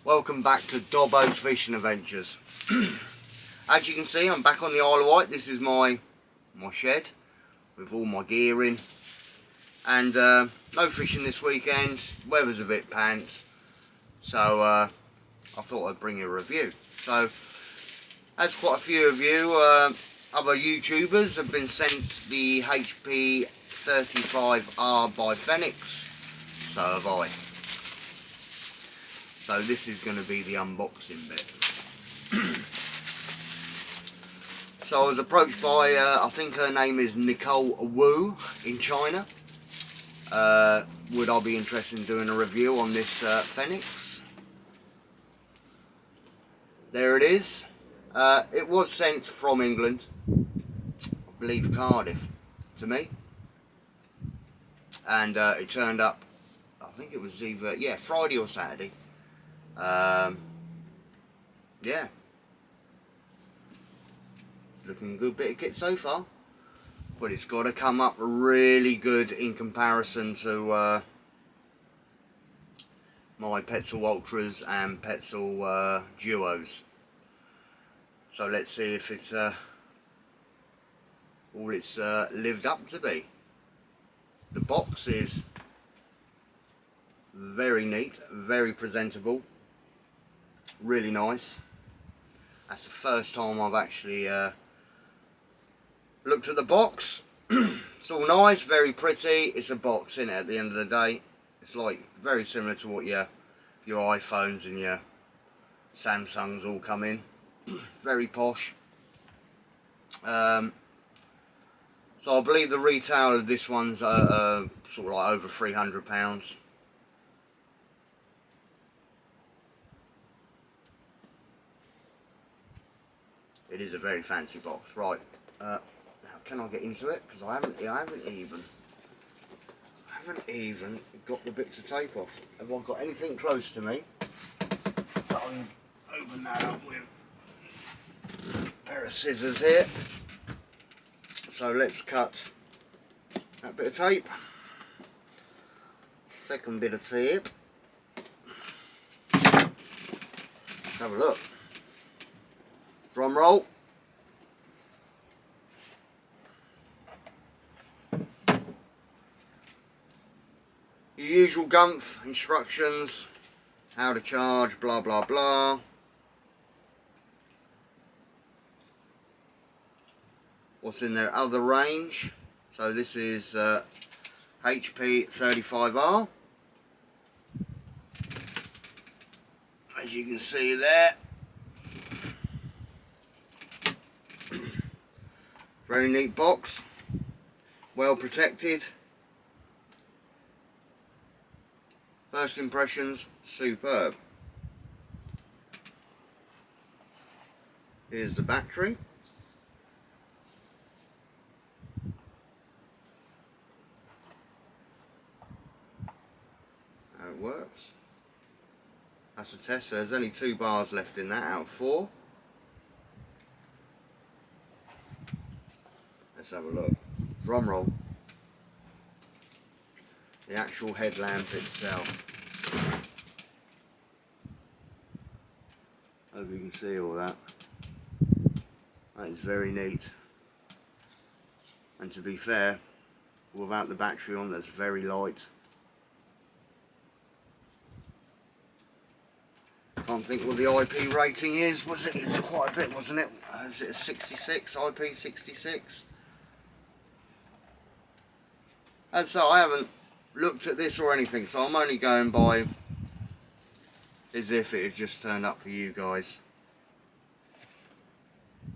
Welcome back to Dobbo's Fishing Adventures. As you can see, I'm back on the Isle of Wight. This is my shed with all my gear in, and no fishing this weekend. Weather's a bit pants, so I thought I'd bring you a review. So, as quite a few of you other YouTubers have been sent the HP35R by Fenix, so have I. So this is going to be the unboxing bit. So I was approached by, I think her name is Nicole Wu in China. Would I be interested in doing a review on this Fenix? There it is. It was sent from England, I believe Cardiff, to me. And it turned up, I think it was either, yeah, Friday or Saturday. Yeah, looking good bit of kit so far, but it's got to come up really good in comparison to my Petzl Ultras and Petzl Duos. So let's see if it's all it's lived up to be. The box is very neat, very presentable. Really nice. That's the first time I've actually looked at the box. It's all nice, very pretty. It's a box, isn't it, at the end of the day? It's like very similar to what your iPhones and your Samsungs all come in. Very posh. So I believe the retail of this one's sort of like over £300. It is a very fancy box, right? Now can I get into it? Because I haven't even got the bits of tape off. Have I got anything close to me? I can open that up with a pair of scissors here. So let's cut that bit of tape. Second bit of tape. Let's have a look. Drum roll. Your usual gumph instructions, how to charge, blah blah blah. What's in their other range? So this is HP35R. As you can see there. Very neat box, well protected. First impressions, superb. Here's the battery. How it works. That's a test, so there's only 2 bars left in that out of 4. Let's have a look. Drum roll. The actual headlamp itself. Hope you can see all that. That is very neat. And to be fair, without the battery on, that's very light. Can't think what the IP rating is. Was it? It was quite a bit, wasn't it? Is it a 66? IP 66? And so I haven't looked at this or anything, so I'm only going by as if it had just turned up for you guys.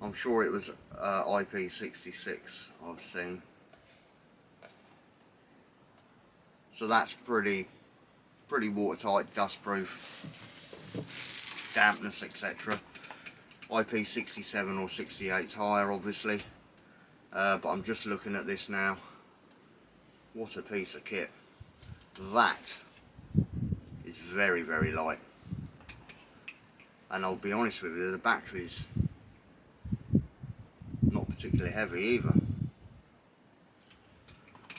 I'm sure it was IP 66 I've seen. So that's pretty watertight, dustproof, dampness, etc. IP 67 or 68 is higher, obviously. But I'm just looking at this now. What a piece of kit. That is very, very light. And I'll be honest with you, the battery's not particularly heavy either.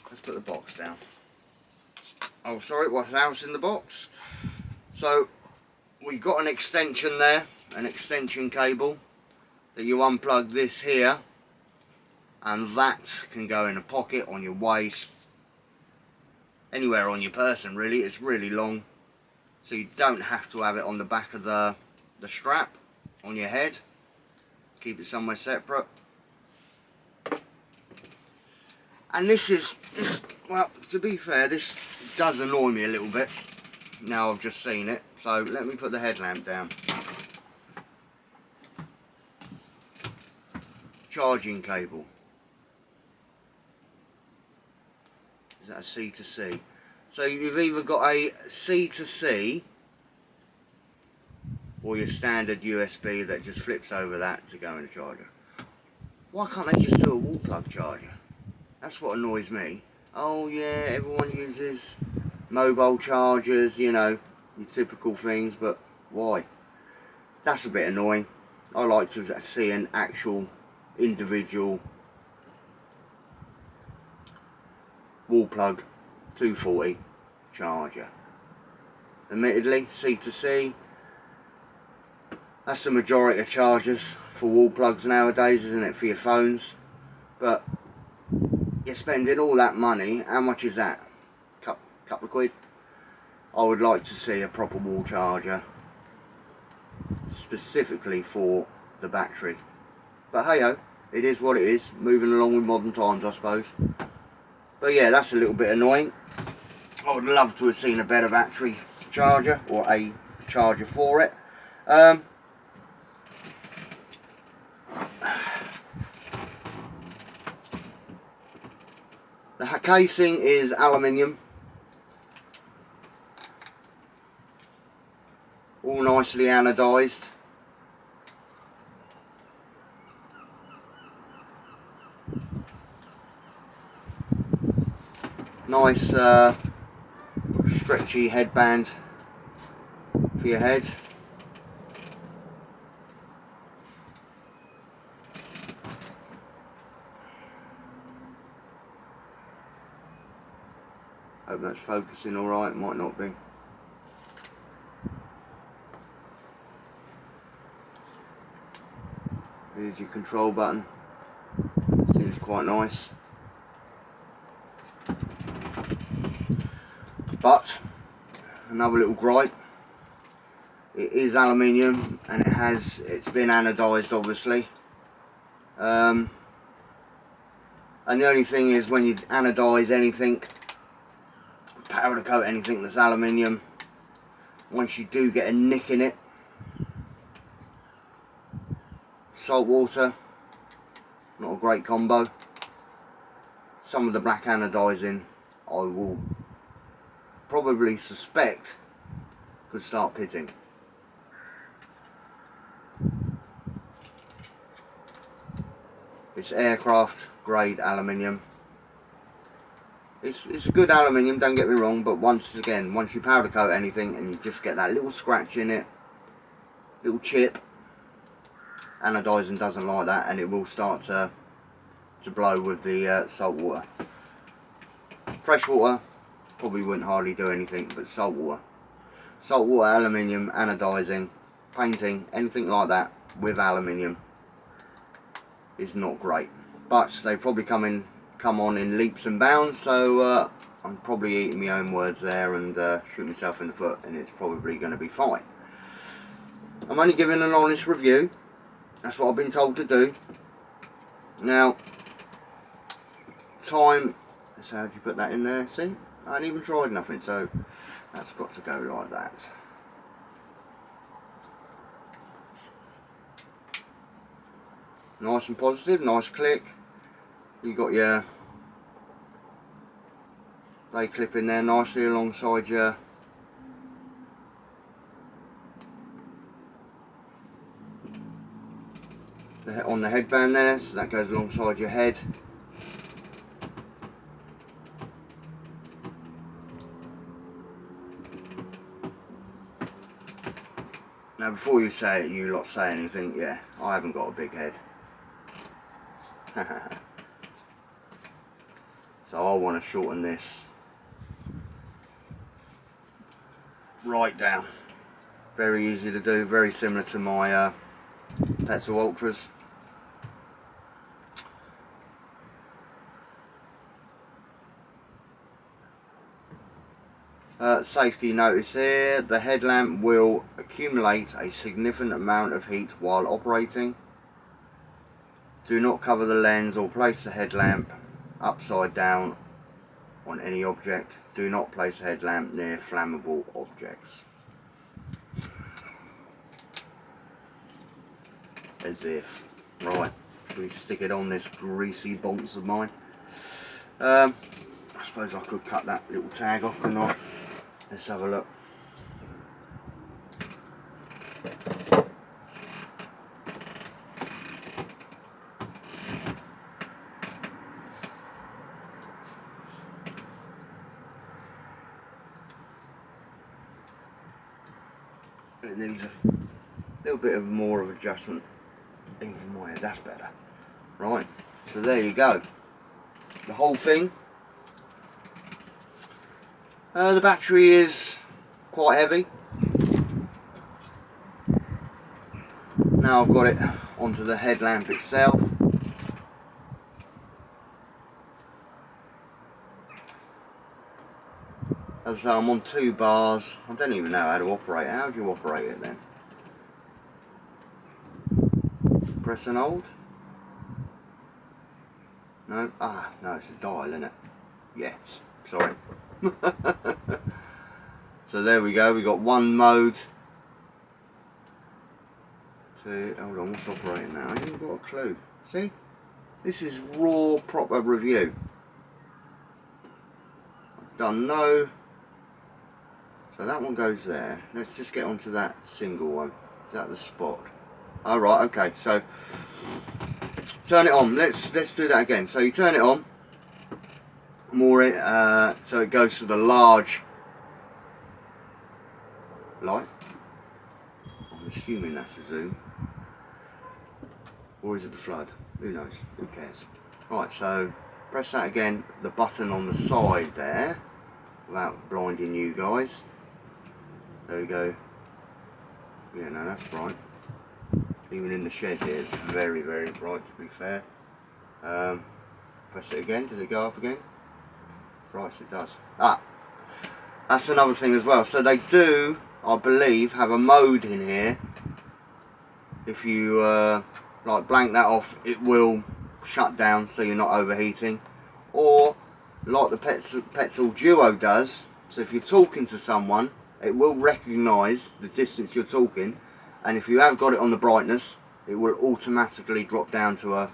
Let's put the box down. Oh, sorry, what's else in the box? So we've got an extension there, an extension cable that you unplug this here, and that can go in a pocket, on your waist, anywhere on your person really. It's really long, so you don't have to have it on the back of the strap on your head. Keep it somewhere separate. And this, well, to be fair, this does annoy me a little bit now I've just seen it. So let me put the headlamp down. Charging cable. Is that a C to C? So you've either got a C to C or your standard USB that just flips over that to go in a charger. Why can't they just do a wall plug charger? That's what annoys me. Oh yeah, everyone uses mobile chargers, you know, your typical things, but why? That's a bit annoying. I like to see an actual individual wall plug 240 charger. Admittedly, C to C, that's the majority of chargers for wall plugs nowadays, isn't it, for your phones? But you're spending all that money. How much is that? Couple of quid? I would like to see a proper wall charger specifically for the battery. But hey ho, it is what it is. Moving along with modern times, I suppose. But yeah, that's a little bit annoying. I would love to have seen a better battery charger, or a charger for it. The casing is aluminium, all nicely anodised. Nice stretchy headband for your head. Hope that's focusing alright, might not be. Here's your control button. Seems quite nice. But another little gripe, it is aluminium and it's been anodised obviously. And the only thing is, when you anodise anything, powder coat anything that's aluminium, once you do get a nick in it, salt water, not a great combo. Some of the black anodising I will probably suspect could start pitting. It's aircraft grade aluminium. It's good aluminium, don't get me wrong, but once you powder coat anything and you just get that little scratch in it, little chip, anodising doesn't like that, and it will start to blow with the salt water. Fresh water probably wouldn't hardly do anything, but salt water, aluminium, anodising, painting, anything like that with aluminium is not great. But they probably come on in leaps and bounds, so I'm probably eating my own words there and shooting myself in the foot, and it's probably going to be fine. I'm only giving an honest review. That's what I've been told to do. Now, time, so how do you put that in there? See, I ain't even tried nothing, so that's got to go like that. Nice and positive, nice click. You got your blade clip in there nicely alongside your on the headband there, so that goes alongside your head. Now before you say it, you lot say anything, yeah, I haven't got a big head. So I want to shorten this right down, Very easy to do, very similar to my Petzl Ultras. Safety notice here, the headlamp will accumulate a significant amount of heat while operating. Do not cover the lens or place the headlamp upside down on any object. Do not place a headlamp near flammable objects. As if. Right, we stick it on this greasy bonce of mine. I suppose I could cut that little tag off, couldn't I? Let's have a look. It needs a little bit of more of adjustment in from my head. That's better. Right, so there you go. The whole thing. The battery is quite heavy. Now I've got it onto the headlamp itself. As I say, I'm on 2 bars. I don't even know how to operate it. How do you operate it then? Press and hold? No? Ah, no, it's a dial, isn't it? Yes, sorry. So there we go, we got 1 mode. So, hold on, what's operating now? I haven't got a clue. See? This is raw, proper review. I've done no. So that one goes there. Let's just get onto that single one. Is that the spot? Oh, right, okay, so turn it on. Let's do that again. So you turn it on. So it goes to the large light. I'm assuming that's a zoom. Or is it the flood? Who knows? Who cares? Right, so press that again. The button on the side there, without blinding you guys. There we go. Yeah, no, that's bright. Even in the shed here, it's very, very bright, to be fair. Press it again. Does it go up again? Right, it does. Ah, that's another thing as well. So they do, I believe, have a mode in here. If you like blank that off, it will shut down so you're not overheating. Or like the Petzl Duo does. So if you're talking to someone, it will recognise the distance you're talking, and if you have got it on the brightness, it will automatically drop down to a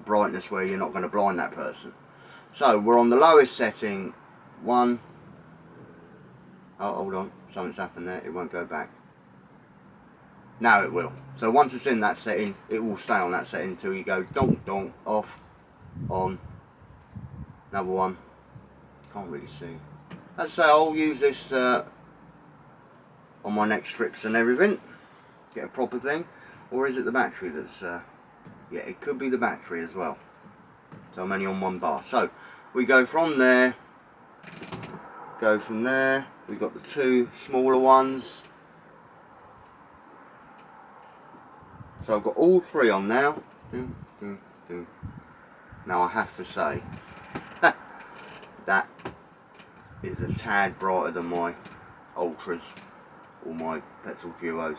brightness where you're not going to blind that person. So we're on the lowest setting. 1. Oh, hold on, something's happened there. It won't go back. Now it will. So once it's in that setting, it will stay on that setting until you go donk donk, off, on. Another one. Can't really see. As I say, I'll use this on my next strips and everything. Get a proper thing. Or is it the battery that's yeah, it could be the battery as well. So I'm only on 1 bar. So we go from there, go from there. We've got the 2 smaller ones. So I've got all 3 on now. Now I have to say, that is a tad brighter than my Ultras or my Petzl Duos.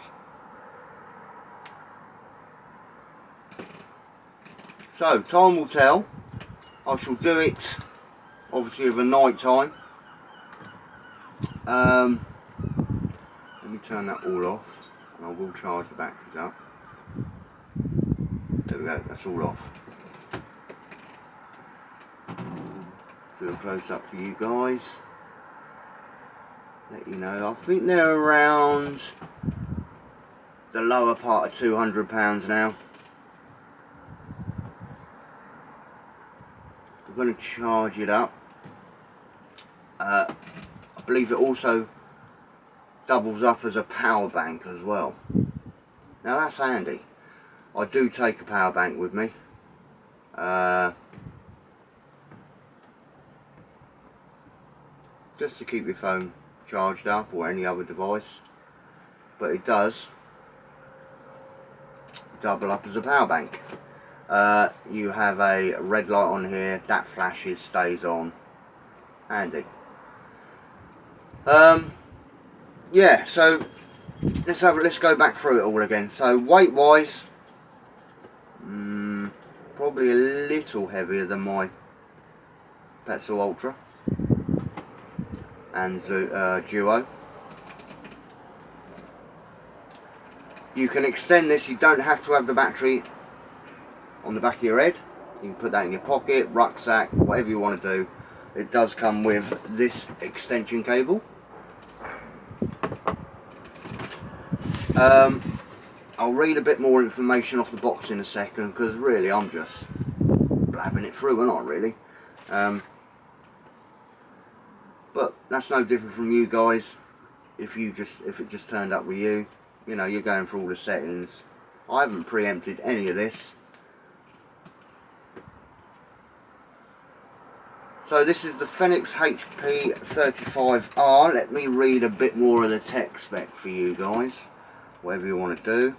So time will tell. I shall do it obviously over night time. Let me turn that all off and I will charge the batteries up. There we go, that's all off. Do a close up for you guys. Let you know, I think they're around the lower part of £200 now. I'm going to charge it up. I believe it also doubles up as a power bank as well. Now that's handy. I do take a power bank with me. Just to keep your phone charged up or any other device. but it does double up as a power bank. You have a red light on here, that flashes, stays on, handy. Yeah, so let's go back through it all again. So weight wise, probably a little heavier than my Petzl Ultra and Duo. You can extend this, you don't have to have the battery on the back of your head. You can put that in your pocket, rucksack, whatever you want to do. It does come with this extension cable. I'll read a bit more information off the box in a second, because really I'm just blabbing it through, aren't I, really? But that's no different from you guys. If it just turned up with you, you know, you're going through all the settings. I haven't preempted any of this. So this is the Fenix HP35R. Let me read a bit more of the tech spec for you guys, whatever you want to do.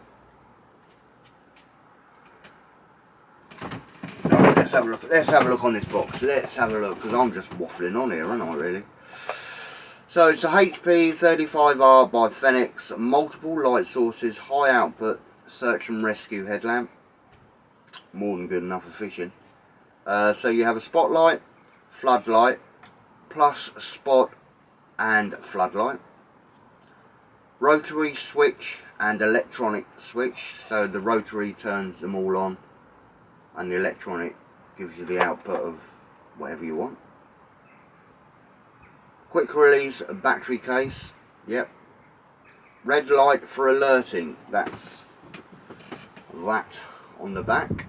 Right, let's have a look on this box. Let's have a look, because I'm just waffling on here, aren't I, really? So it's a HP35R by Fenix, multiple light sources, high output, search and rescue headlamp. More than good enough for fishing. So you have a spotlight, floodlight, plus spot and floodlight, rotary switch and electronic switch. So the rotary turns them all on and the electronic gives you the output of whatever you want. Quick release battery case, yep. Red light for alerting, that's that on the back,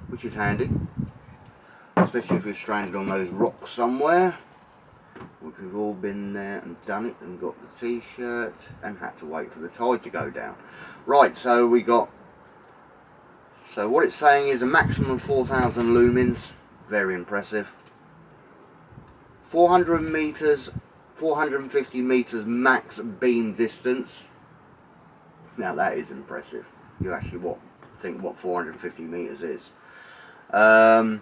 which is handy, especially if you're stranded on those rocks somewhere, which we've all been there and done it and got the t-shirt and had to wait for the tide to go down. Right, so we got, so what it's saying is a maximum 4,000 lumens, very impressive. 400 meters, 450 meters max beam distance. Now that is impressive. You actually think what 450 meters is. So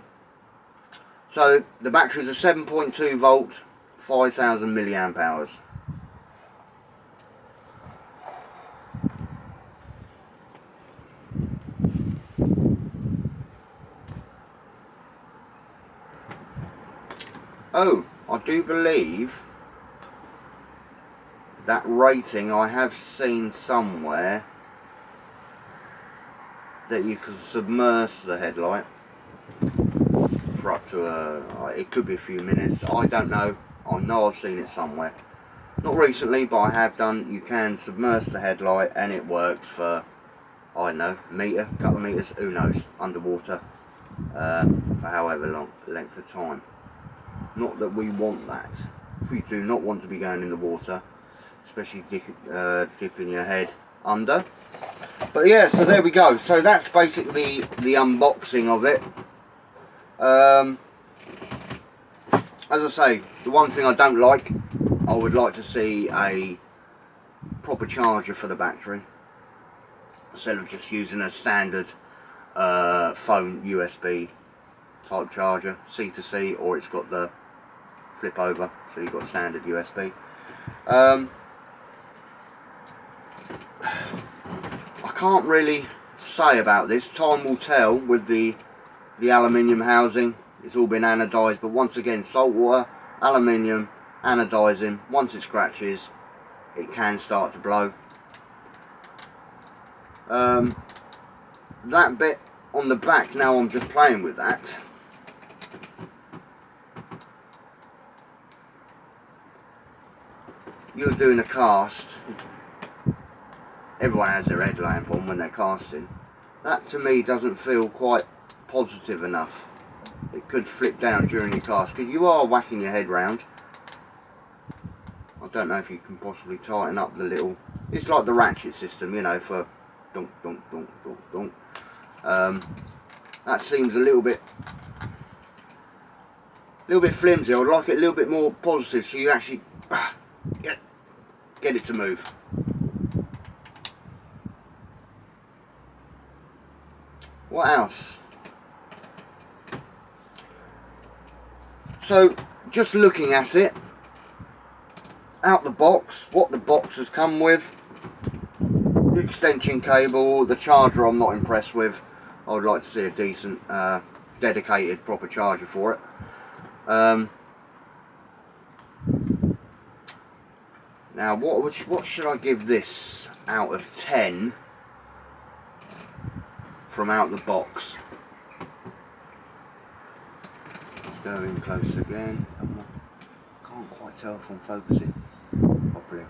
the battery is a 7.2 volt, 5,000 milliamp hours. Oh, I do believe that rating I have seen somewhere, that you can submerge the headlight for up to it could be a few minutes, I don't know. I know I've seen it somewhere, not recently, but I have done. You can submerge the headlight and it works for, I don't know, metre, couple of metres, who knows, underwater, for however long length of time. Not that we want that. We do not want to be going in the water, especially dipping your head under. But yeah, so there we go. So that's basically the unboxing of it. As I say, the one thing I don't like, I would like to see a proper charger for the battery, instead of just using a standard phone USB type charger, C to C, or it's got the flip over, so you've got standard USB. I can't really say about this. Time will tell with the aluminium housing. It's all been anodised, but once again, salt water, aluminium, anodising. Once it scratches, it can start to blow. That bit on the back, now I'm just playing with that. You're doing a cast, everyone has their headlamp on when they're casting. That to me doesn't feel quite positive enough. It could flip down during your cast, because you are whacking your head round. I don't know if you can possibly tighten up the little, it's like the ratchet system, you know, for dunk, dunk, dunk, dunk, dunk. That seems a little bit flimsy. I would like it a little bit more positive, so you actually get it to move. What else? So just looking at it out the box, what the box has come with, the extension cable, the charger I'm not impressed with. I would like to see a decent dedicated proper charger for it. Now what should I give this out of 10 from out the box? Let's go in close again. Can't quite tell if I'm focusing properly.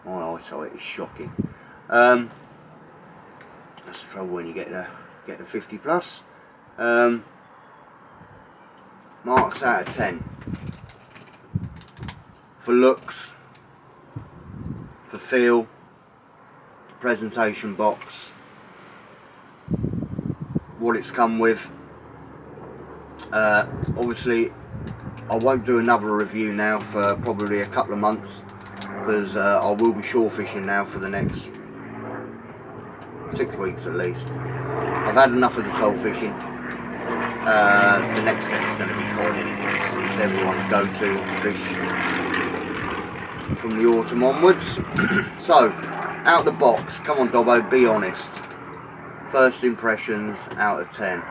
My eyesight is shocking. That's the trouble when you get the 50 plus. Marks out of 10 for looks, for feel, presentation box, what it's come with. Obviously I won't do another review now for probably a couple of months, because I will be shore fishing now for the next 6 weeks at least. I've had enough of the sole fishing. The next step is going to be cod. It's everyone's go-to fish from the autumn onwards. So, out the box, come on Dobbo, be honest. First impressions out of 10.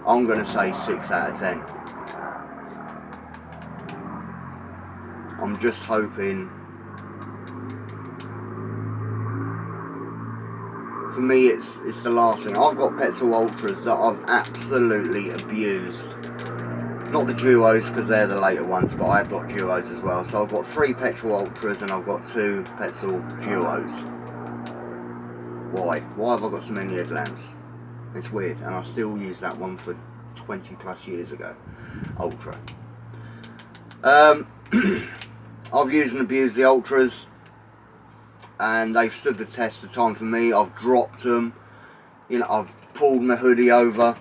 I'm going to say 6 out of 10. I'm just hoping. For me, it's the last thing. I've got Petzl Ultras that I've absolutely abused. Not the duos, because they're the later ones, but I've got duos as well. So I've got 3 Petzl Ultras and I've got 2 Petzl duos. Why? Why have I got so many headlamps? It's weird, and I still use that one for 20 plus years ago. Ultra. I've used and abused the Ultras, and they've stood the test of time for me. I've dropped them, you know, I've pulled my hoodie over,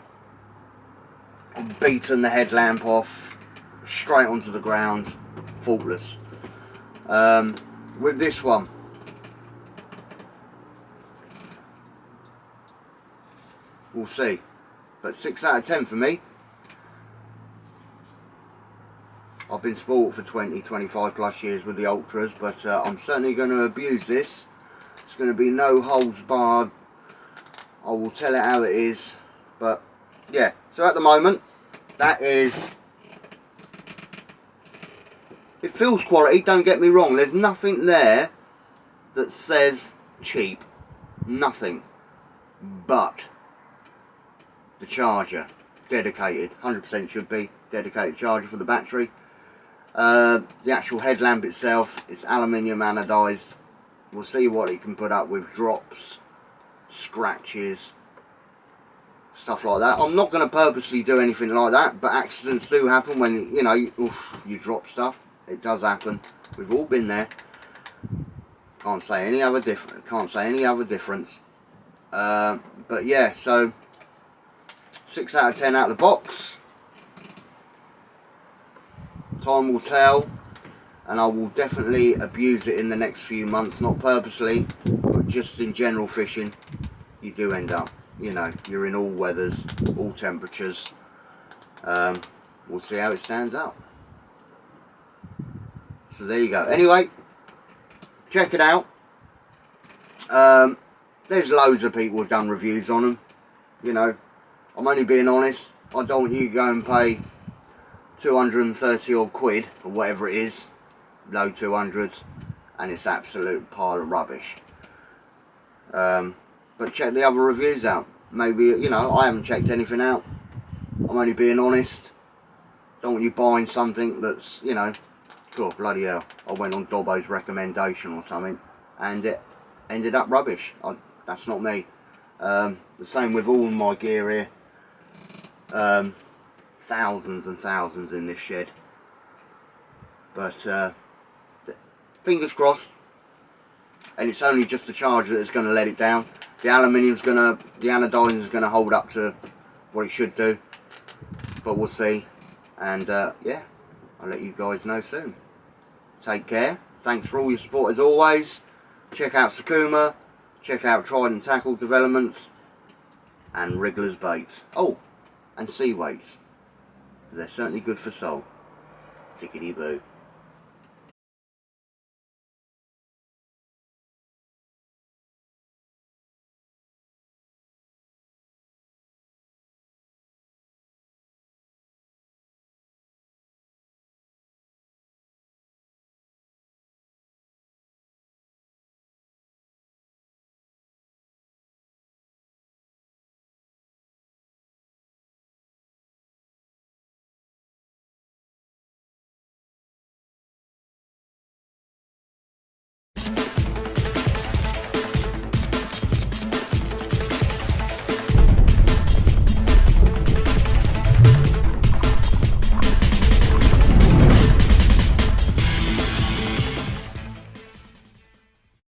I've beaten the headlamp off, straight onto the ground, faultless. With this one, we'll see, but 6 out of 10 for me. I've been sport for 20-25 plus years with the Ultras, but I'm certainly going to abuse this. It's going to be no holds barred. I will tell it how it is. But yeah, so at the moment, that is, it feels quality, don't get me wrong. There's nothing there that says cheap. Nothing. But the charger, dedicated, 100% should be dedicated charger for the battery. The actual headlamp itself, it's aluminium anodised. We'll see what it can put up with drops, scratches, stuff like that. I'm not going to purposely do anything like that, but accidents do happen when, you know, you drop stuff. It does happen. We've all been there. Can't say any other difference. But yeah, so 6 out of 10 out of the box. Time will tell, and I will definitely abuse it in the next few months, not purposely, but just in general fishing. You do end up, you know, you're in all weathers, all temperatures. We'll see how it stands out. So there you go. Anyway, check it out. There's loads of people who've done reviews on them. You know, I'm only being honest. I don't want you to go and pay 230 odd quid or whatever it is, low 200s, and it's absolute pile of rubbish. But check the other reviews out. Maybe, you know, I haven't checked anything out. I'm only being honest. Don't want you buying something that's, you know, God bloody hell, I went on Dobbo's recommendation or something and it ended up rubbish. That's not me. The same with all my gear here. Thousands and thousands in this shed, but fingers crossed. And it's only just the charger that's going to let it down. The aluminium's the anodising is going to hold up to what it should do, but we'll see. And yeah, I'll let you guys know soon. Take care. Thanks for all your support as always. Check out Sakuma. Check out Trident Tackle Developments. And Wriggler's Baits. Oh, and Sea Weights. They're certainly good for sole. Tickety boo.